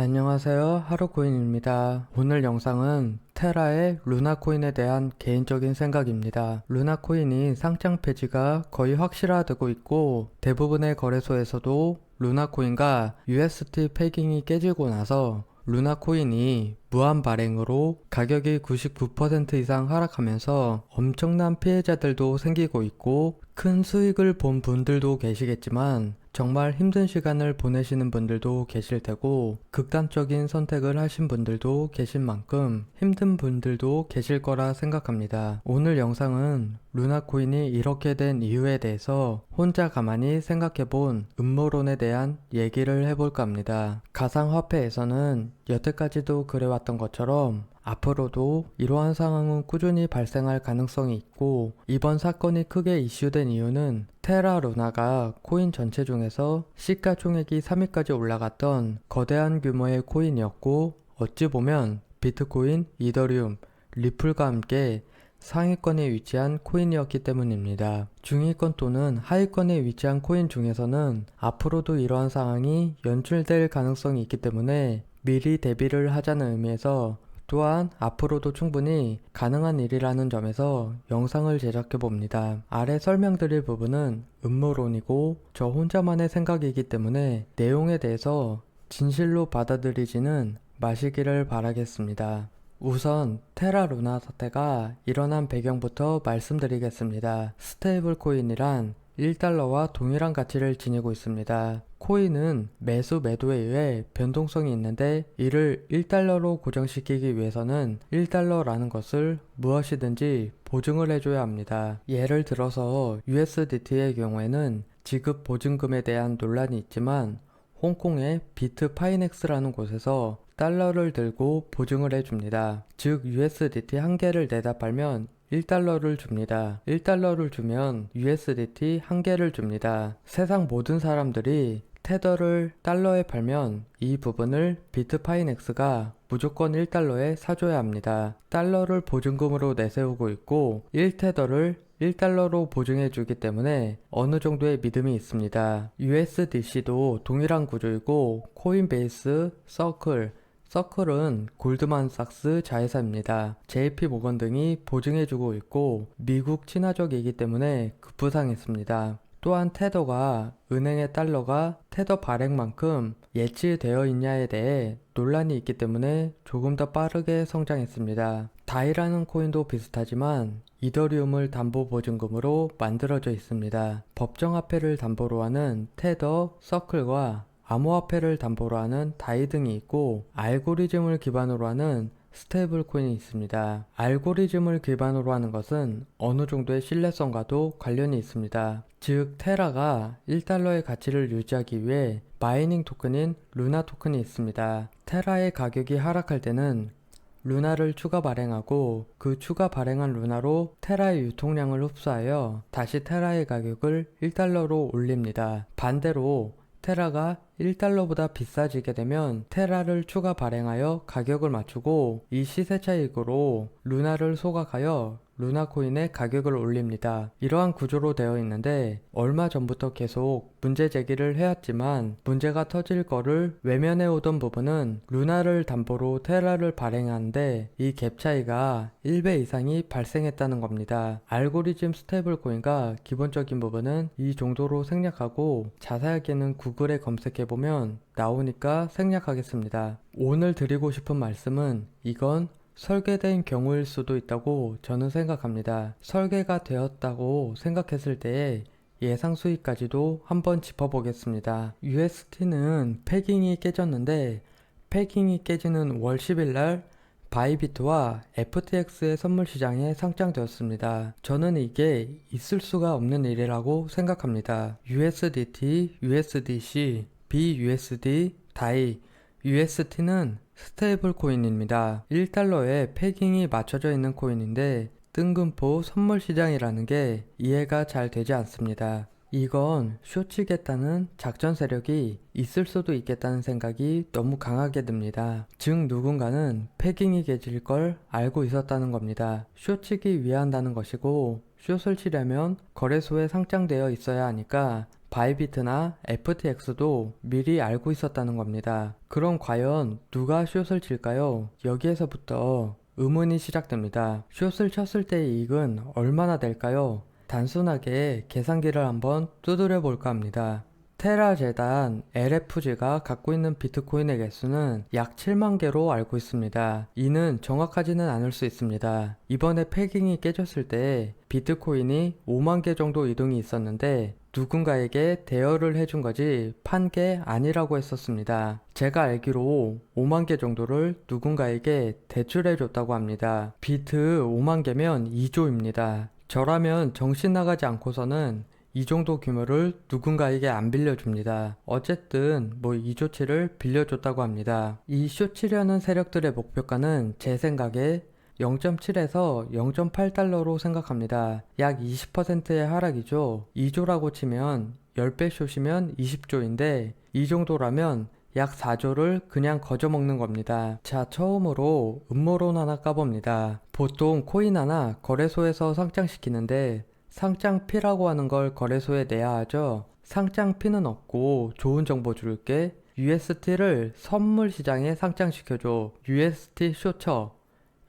안녕하세요, 하루코인입니다. 오늘 영상은 테라의 루나코인에 대한 개인적인 생각입니다. 루나코인이 상장 폐지가 거의 확실화되고 있고 대부분의 거래소에서도 루나코인과 UST 패깅이 깨지고 나서 루나코인이 무한 발행으로 가격이 99% 이상 하락하면서 엄청난 피해자들도 생기고 있고 큰 수익을 본 분들도 계시겠지만 정말 힘든 시간을 보내시는 분들도 계실 테고 극단적인 선택을 하신 분들도 계신 만큼 힘든 분들도 계실 거라 생각합니다. 오늘 영상은 루나코인이 이렇게 된 이유에 대해서 혼자 가만히 생각해본 음모론에 대한 얘기를 해볼까 합니다. 가상화폐에서는 여태까지도 그래왔던 것처럼 앞으로도 이러한 상황은 꾸준히 발생할 가능성이 있고 이번 사건이 크게 이슈된 이유는 테라 루나가 코인 전체 중에서 시가총액이 3위까지 올라갔던 거대한 규모의 코인이었고 어찌 보면 비트코인, 이더리움, 리플과 함께 상위권에 위치한 코인이었기 때문입니다. 중위권 또는 하위권에 위치한 코인 중에서는 앞으로도 이러한 상황이 연출될 가능성이 있기 때문에 미리 대비를 하자는 의미에서 또한 앞으로도 충분히 가능한 일이라는 점에서 영상을 제작해 봅니다. 아래 설명드릴 부분은 음모론이고 저 혼자만의 생각이기 때문에 내용에 대해서 진실로 받아들이지는 마시기를 바라겠습니다. 우선 테라 루나 사태가 일어난 배경부터 말씀드리겠습니다. 스테이블 코인이란 1달러와 동일한 가치를 지니고 있습니다. 코인은 매수 매도에 의해 변동성이 있는데 이를 1달러로 고정시키기 위해서는 1달러라는 것을 무엇이든지 보증을 해줘야 합니다. 예를 들어서 USDT의 경우에는 지급 보증금에 대한 논란이 있지만 홍콩의 비트파이넥스라는 곳에서 달러를 들고 보증을 해줍니다. 즉 USDT 한 개를 내다 팔면 1달러를 줍니다. 1달러를 주면 USDT 한 개를 줍니다. 세상 모든 사람들이 테더를 달러에 팔면 이 부분을 비트파이넥스가 무조건 1달러에 사줘야 합니다. 달러를 보증금으로 내세우고 있고 1테더를 1달러로 보증해주기 때문에 어느 정도의 믿음이 있습니다. USDC도 동일한 구조이고 코인베이스, 서클은 골드만삭스 자회사입니다. JP모건 등이 보증해주고 있고 미국 친화적이기 때문에 급부상했습니다. 또한 테더가 은행의 달러가 테더 발행만큼 예치되어 있냐에 대해 논란이 있기 때문에 조금 더 빠르게 성장했습니다. 다이라는 코인도 비슷하지만 이더리움을 담보보증금으로 만들어져 있습니다. 법정화폐를 담보로 하는 테더, 서클과 암호화폐를 담보로 하는 다이 등이 있고 알고리즘을 기반으로 하는 스테이블 코인이 있습니다. 알고리즘을 기반으로 하는 것은 어느 정도의 신뢰성과도 관련이 있습니다. 즉 테라가 1달러의 가치를 유지하기 위해 마이닝 토큰인 루나 토큰이 있습니다. 테라의 가격이 하락할 때는 루나를 추가 발행하고 그 추가 발행한 루나로 테라의 유통량을 흡수하여 다시 테라의 가격을 1달러로 올립니다. 반대로 테라가 1달러보다 비싸지게 되면 테라를 추가 발행하여 가격을 맞추고 이 시세 차익으로 루나를 소각하여 루나코인의 가격을 올립니다. 이러한 구조로 되어 있는데 얼마 전부터 계속 문제 제기를 해왔지만 문제가 터질 거를 외면해 오던 부분은 루나를 담보로 테라를 발행하는데 이 갭 차이가 1배 이상이 발생했다는 겁니다. 알고리즘 스테이블 코인과 기본적인 부분은 이 정도로 생략하고 자세하게는 구글에 검색해보면 나오니까 생략하겠습니다. 오늘 드리고 싶은 말씀은 이건 설계된 경우일 수도 있다고 저는 생각합니다. 설계가 되었다고 생각했을 때의 예상 수익까지도 한번 짚어보겠습니다. UST는 패깅이 깨졌는데 패깅이 깨지는 월 10일날 바이비트와 FTX의 선물 시장에 상장되었습니다. 저는 이게 있을 수가 없는 일이라고 생각합니다. USDT, USDC, BUSD, DAI, UST는 스테이블 코인입니다. 1달러에 패깅이 맞춰져 있는 코인인데 뜬금포 선물 시장이라는 게 이해가 잘 되지 않습니다. 이건 쇼치겠다는 작전 세력이 있을 수도 있겠다는 생각이 너무 강하게 듭니다. 즉 누군가는 패깅이 깨질 걸 알고 있었다는 겁니다. 쇼치기 위한다는 것이고 숏을 치려면 거래소에 상장되어 있어야 하니까 바이비트나 FTX도 미리 알고 있었다는 겁니다. 그럼 과연 누가 숏을 칠까요? 여기에서부터 의문이 시작됩니다. 숏을 쳤을 때의 이익은 얼마나 될까요? 단순하게 계산기를 한번 두드려 볼까 합니다. 테라 재단 LFG가 갖고 있는 비트코인의 개수는 약 7만 개로 알고 있습니다. 이는 정확하지는 않을 수 있습니다. 이번에 패깅이 깨졌을 때 비트코인이 5만 개 정도 이동이 있었는데 누군가에게 대여를 해준 거지 판 게 아니라고 했었습니다. 제가 알기로 5만 개 정도를 누군가에게 대출해 줬다고 합니다. 비트 5만 개면 2조입니다. 저라면 정신 나가지 않고서는 이 정도 규모를 누군가에게 안 빌려줍니다. 어쨌든 2조치를 빌려줬다고 합니다. 이 숏치려는 세력들의 목표가는 제 생각에 0.7에서 0.8달러로 생각합니다. 약 20%의 하락이죠. 2조라고 치면 10배 숏이면 20조인데 이 정도라면 약 4조를 그냥 거저먹는 겁니다. 자, 처음으로 음모론 하나 까봅니다. 보통 코인 하나 거래소에서 상장시키는데 상장피라고 하는 걸 거래소에 내야 하죠. 상장피는 없고 좋은 정보 줄게. UST를 선물 시장에 상장시켜줘. UST 숏쳐.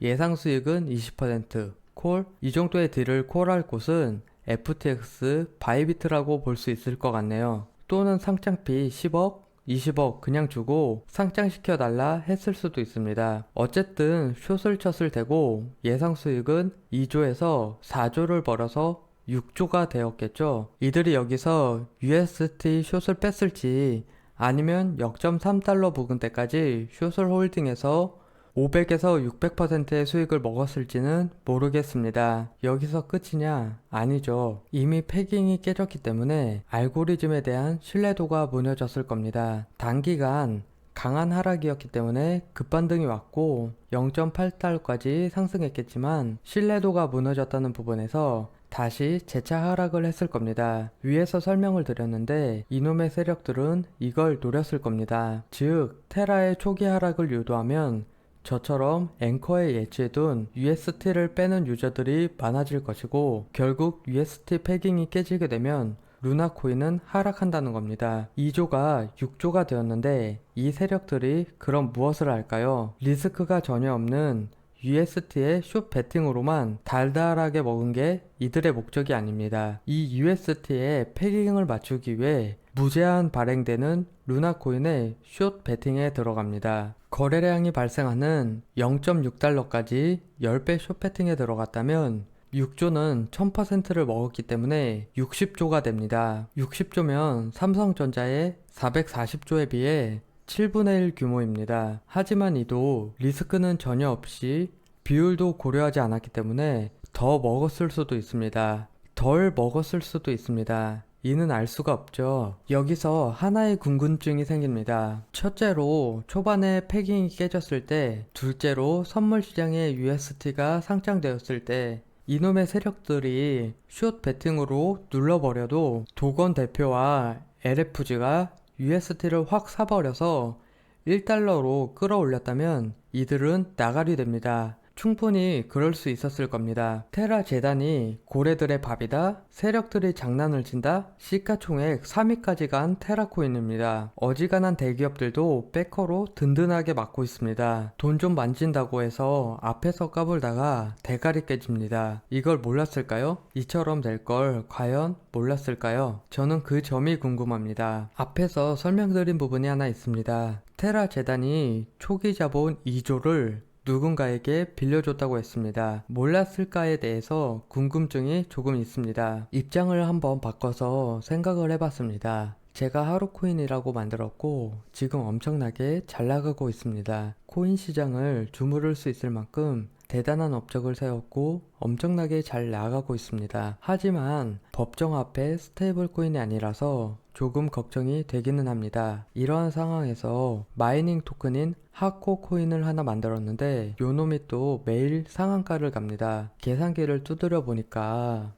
예상 수익은 20%. 콜? 이 정도의 딜을 콜할 곳은 FTX, 바이비트라고 볼 수 있을 것 같네요. 또는 상장피 10억? 20억 그냥 주고 상장시켜 달라 했을 수도 있습니다. 어쨌든 숏을 쳤을 테고 예상 수익은 2조에서 4조를 벌어서 6조가 되었겠죠. 이들이 여기서 UST 숏을 뺐을지 아니면 0.3달러 부근 때까지 숏을 홀딩해서 500에서 600%의 수익을 먹었을지는 모르겠습니다. 여기서 끝이냐? 아니죠. 이미 패깅이 깨졌기 때문에 알고리즘에 대한 신뢰도가 무너졌을 겁니다. 단기간 강한 하락이었기 때문에 급반등이 왔고 0.8달러까지 상승했겠지만 신뢰도가 무너졌다는 부분에서 다시 재차 하락을 했을 겁니다. 위에서 설명을 드렸는데 이놈의 세력들은 이걸 노렸을 겁니다. 즉 테라의 초기 하락을 유도하면 저처럼 앵커에 예치해둔 UST를 빼는 유저들이 많아질 것이고 결국 UST 패깅이 깨지게 되면 루나코인은 하락한다는 겁니다. 2조가 6조가 되었는데 이 세력들이 그럼 무엇을 할까요? 리스크가 전혀 없는 UST의 숏 베팅으로만 달달하게 먹은 게 이들의 목적이 아닙니다. 이 UST의 패깅을 맞추기 위해 무제한 발행되는 루나코인의 숏 베팅에 들어갑니다. 거래량이 발생하는 0.6달러까지 10배 숏 베팅에 들어갔다면 6조는 1000%를 먹었기 때문에 60조가 됩니다. 60조면 삼성전자의 440조에 비해 7분의 1 규모입니다. 하지만 이도 리스크는 전혀 없이 비율도 고려하지 않았기 때문에 더 먹었을 수도 있습니다. 덜 먹었을 수도 있습니다. 이는 알 수가 없죠. 여기서 하나의 궁금증이 생깁니다. 첫째로 초반에 패깅이 깨졌을 때, 둘째로 선물 시장에 UST가 상장되었을 때 이놈의 세력들이 숏 베팅으로 눌러버려도 도건 대표와 LFG가 UST를 확 사버려서 1달러로 끌어올렸다면 이들은 나가리 됩니다. 충분히 그럴 수 있었을 겁니다. 테라 재단이 고래들의 밥이다? 세력들이 장난을 친다? 시가총액 3위까지 간 테라코인입니다. 어지간한 대기업들도 백커로 든든하게 막고 있습니다. 돈 좀 만진다고 해서 앞에서 까불다가 대가리 깨집니다. 이걸 몰랐을까요? 이처럼 될 걸 과연 몰랐을까요? 저는 그 점이 궁금합니다. 앞에서 설명드린 부분이 하나 있습니다. 테라 재단이 초기 자본 2조를 누군가에게 빌려줬다고 했습니다. 몰랐을까에 대해서 궁금증이 조금 있습니다. 입장을 한번 바꿔서 생각을 해봤습니다. 제가 하루코인이라고 만들었고 지금 엄청나게 잘 나가고 있습니다. 코인 시장을 주무를 수 있을 만큼 대단한 업적을 세웠고 엄청나게 잘 나가고 있습니다. 하지만 법정 앞에 스테이블 코인이 아니라서 조금 걱정이 되기는 합니다. 이러한 상황에서 마이닝 토큰인 하코 코인을 하나 만들었는데 요놈이 또 매일 상한가를 갑니다. 계산기를 두드려 보니까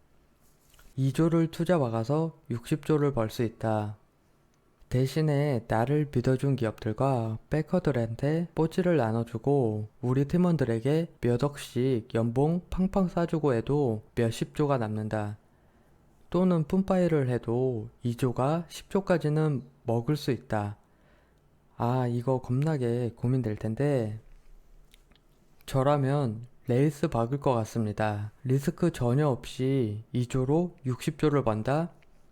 2조를 투자 박아서 60조를 벌 수 있다. 대신에 나를 믿어준 기업들과 백커들한테 뽀찌를 나눠주고 우리 팀원들에게 몇 억씩 연봉 팡팡 싸주고 해도 몇십 조가 남는다. 또는 뿜빠이를 해도 2조가 10조까지는 먹을 수 있다. 아, 이거 겁나게 고민될 텐데 저라면 레이스 박을 것 같습니다. 리스크 전혀 없이 2조로 60조를 번다?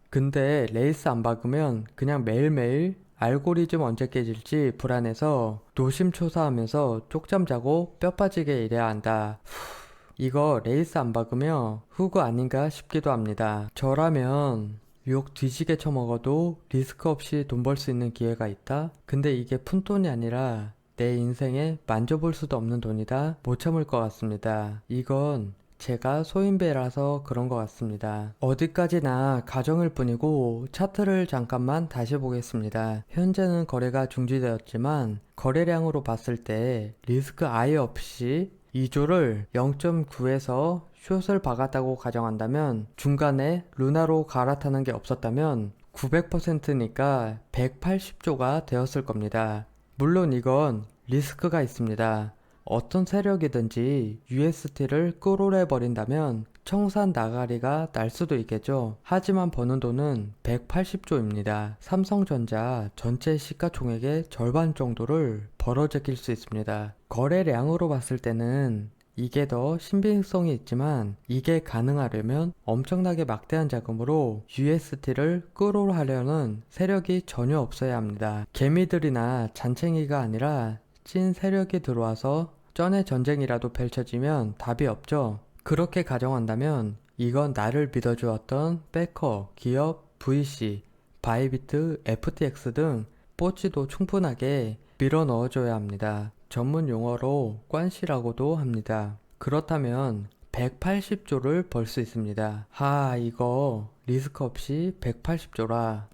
근데 레이스 안 박으면 그냥 매일매일 알고리즘 언제 깨질지 불안해서 노심초사하면서 쪽잠 자고 뼈 빠지게 일해야 한다. 이거 레이스 안 박으면 후구 아닌가 싶기도 합니다. 저라면 욕 뒤지게 처먹어도 리스크 없이 돈 벌 수 있는 기회가 있다? 근데 이게 푼돈이 아니라 내 인생에 만져볼 수도 없는 돈이다? 못 참을 것 같습니다. 이건 제가 소인배라서 그런 것 같습니다. 어디까지나 가정일 뿐이고 차트를 잠깐만 다시 보겠습니다. 현재는 거래가 중지되었지만 거래량으로 봤을 때 리스크 아예 없이 2조를 0.9에서 숏을 박았다고 가정한다면 중간에 루나로 갈아타는 게 없었다면 900%니까 180조가 되었을 겁니다. 물론 이건 리스크가 있습니다. 어떤 세력이든지 UST를 끌어내 버린다면 청산 나가리가 날 수도 있겠죠. 하지만 버는 돈은 180조입니다. 삼성전자 전체 시가총액의 절반 정도를 벌어제낄 수 있습니다. 거래량으로 봤을 때는 이게 더 신빙성이 있지만 이게 가능하려면 엄청나게 막대한 자금으로 UST를 끌어하려는 세력이 전혀 없어야 합니다. 개미들이나 잔챙이가 아니라 찐 세력이 들어와서 쩐의 전쟁이라도 펼쳐지면 답이 없죠. 그렇게 가정한다면 이건 나를 믿어주었던 베커, 기업, VC, 바이비트, FTX 등 뽀찌도 충분하게 밀어 넣어줘야 합니다. 전문 용어로 관시라고도 합니다. 그렇다면 180조를 벌 수 있습니다. 이거 리스크 없이 180조라.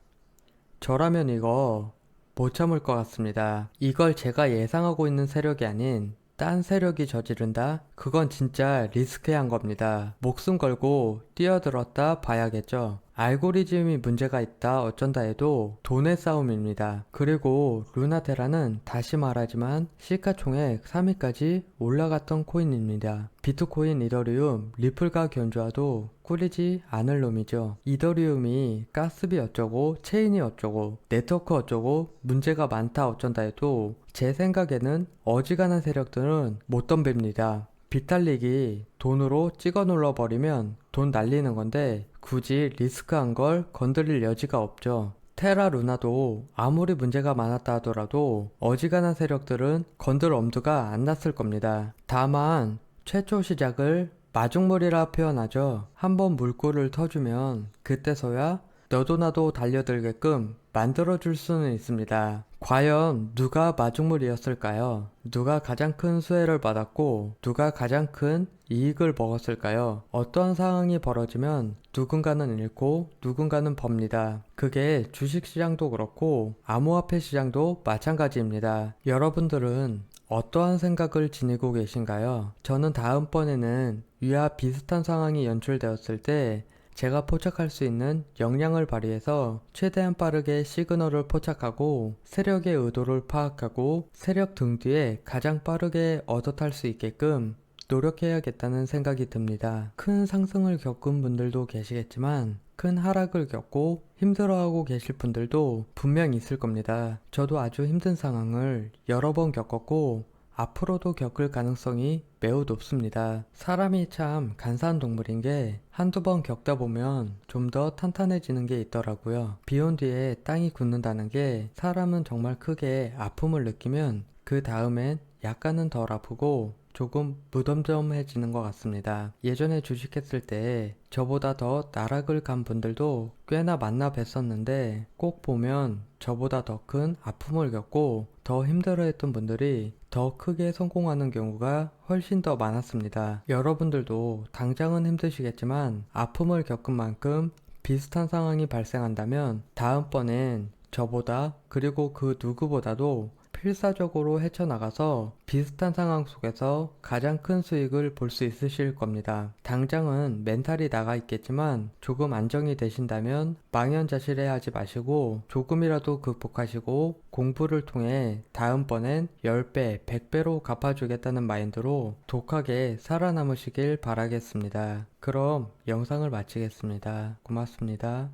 저라면 이거 못 참을 것 같습니다. 이걸 제가 예상하고 있는 세력이 아닌 딴 세력이 저지른다? 그건 진짜 리스크한 겁니다. 목숨 걸고 뛰어들었다 봐야겠죠. 알고리즘이 문제가 있다 어쩐다 해도 돈의 싸움입니다. 그리고 루나테라는 다시 말하지만 시가총액 3위까지 올라갔던 코인입니다. 비트코인, 이더리움, 리플과 견주와도 꿀리지 않을 놈이죠. 이더리움이 가스비 어쩌고 체인이 어쩌고 네트워크 어쩌고 문제가 많다 어쩐다 해도 제 생각에는 어지간한 세력들은 못 덤빕니다. 비탈릭이 돈으로 찍어 눌러버리면 돈 날리는 건데 굳이 리스크한 걸 건드릴 여지가 없죠. 테라 루나도 아무리 문제가 많았다 하더라도 어지간한 세력들은 건들 엄두가 안 났을 겁니다. 다만 최초 시작을 마중물이라 표현하죠. 한번 물꼬를 터주면 그때서야 너도 나도 달려들게끔 만들어줄 수는 있습니다. 과연 누가 마중물이었을까요? 누가 가장 큰 수혜를 받았고 누가 가장 큰 이익을 먹었을까요? 어떠한 상황이 벌어지면 누군가는 잃고 누군가는 법니다. 그게 주식시장도 그렇고 암호화폐 시장도 마찬가지입니다. 여러분들은 어떠한 생각을 지니고 계신가요? 저는 다음번에는 위와 비슷한 상황이 연출되었을 때 제가 포착할 수 있는 역량을 발휘해서 최대한 빠르게 시그널을 포착하고 세력의 의도를 파악하고 세력 등 뒤에 가장 빠르게 얻어탈 수 있게끔 노력해야겠다는 생각이 듭니다. 큰 상승을 겪은 분들도 계시겠지만 큰 하락을 겪고 힘들어하고 계실 분들도 분명 있을 겁니다. 저도 아주 힘든 상황을 여러 번 겪었고 앞으로도 겪을 가능성이 매우 높습니다. 사람이 참 간사한 동물인 게 한두 번 겪다 보면 좀 더 탄탄해지는 게 있더라고요. 비온 뒤에 땅이 굳는다는 게 사람은 정말 크게 아픔을 느끼면 그 다음엔 약간은 덜 아프고 조금 무덤덤해지는 것 같습니다. 예전에 주식했을 때 저보다 더 나락을 간 분들도 꽤나 만나 뵀었는데 꼭 보면 저보다 더 큰 아픔을 겪고 더 힘들어했던 분들이 더 크게 성공하는 경우가 훨씬 더 많았습니다. 여러분들도 당장은 힘드시겠지만 아픔을 겪은 만큼 비슷한 상황이 발생한다면 다음번엔 저보다 그리고 그 누구보다도 필사적으로 헤쳐나가서 비슷한 상황 속에서 가장 큰 수익을 볼 수 있으실 겁니다. 당장은 멘탈이 나가 있겠지만 조금 안정이 되신다면 망연자실해 하지 마시고 조금이라도 극복하시고 공부를 통해 다음번엔 10배, 100배로 갚아주겠다는 마인드로 독하게 살아남으시길 바라겠습니다. 그럼 영상을 마치겠습니다. 고맙습니다.